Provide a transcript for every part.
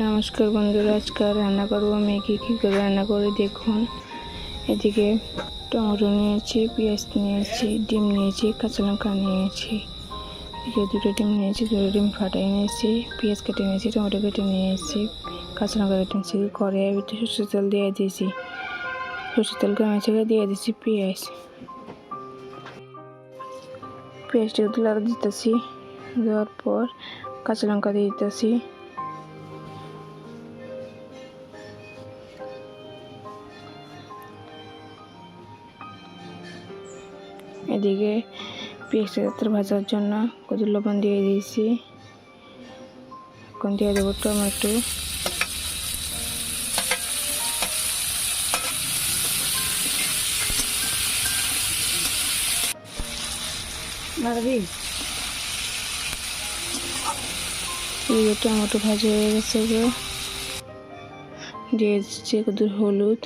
নমস্কার বন্ধুরা, আজকে রান্না করব ম্যাগি। কী করে রান্না করে দেখুন। এদিকে টমেটো নিয়েছি, পেঁয়াজ নিয়েছি, ডিম নিয়েছি, কাঁচা লঙ্কা নিয়েছি। এদিকে দুটো ডিম নিয়েছি, দুটো ডিম ফাটাই নিয়েছি, পেঁয়াজ কেটে নিয়েছি, টমেটো কেটে নিয়েছি, কাঁচা লঙ্কা কেটে নিয়েছি। কড়াইয়ের ভিতরে সরষের তেল দিয়ে দিয়েছি, সরষের তেল গরম হয়ে দিয়ে দিয়েছি পেঁয়াজটা লাড়া দিতেছি। দেওয়ার পর কাঁচা লঙ্কা দিয়ে দিতেছি। এদিকে পেঁয়াজটা ভাজার জন্য কত লবণ দিয়ে দিয়েছি। এখন দিয়ে দেবো টমেটো, টমেটো ভাজা হয়ে গেছে, দিয়ে দিচ্ছি কত হলুদ,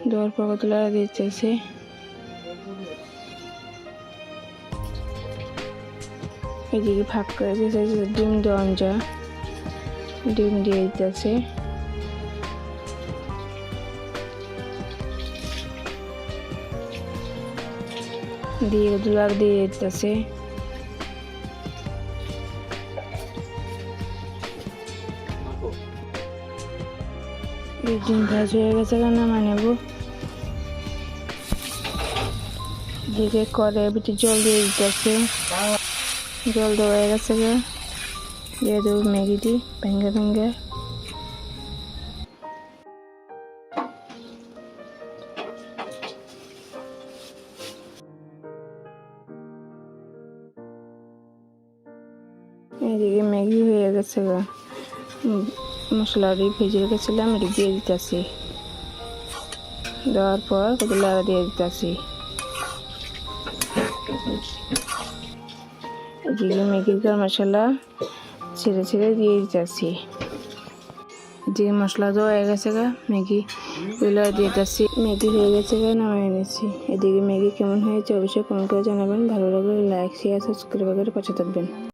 দেওয়ার পর কত লাড়া দিতেছে। এদিকে ভাগ করে দিতেছে ডিম দঞ্জা, ডিম দিয়ে দিতেছে। দিয়ে লাড়া দিয়ে দিতেছে। ডিম ভাজা হয়ে গেছে, নামাই নেব। দিকে কড়াইয়ের ভিতরে জল দিয়ে দিতেছে, জল দেওয়া হয়ে গেছে, দিয়ে দেবো ম্যাগিটি ভেঙে ভেঙে। এদিকে ম্যাগি হয়ে গেছে, মশলাটি ভেজে রেখেছিলাম, এটি দিয়ে দিতেছি। দেওয়ার পর কত লাড়া দিয়ে দিতেছি। এদিকে ম্যাগির গরম মশলা ছেড়ে ছেড়ে দিয়ে দিতেছি। এদিকে মশলা দেওয়া হয়ে গেছে, ম্যাগি লাড়া দিয়ে দিতেছি। ম্যাগি হয়ে গেছে, নামিয়ে এনেছি। এদিকে ম্যাগি কেমন হয়েছে অবশ্যই কমেন্ট করে জানাবেন। ভালো লাগলে লাইক, শেয়ার, সাবস্ক্রাইব করে পাশে থাকবেন।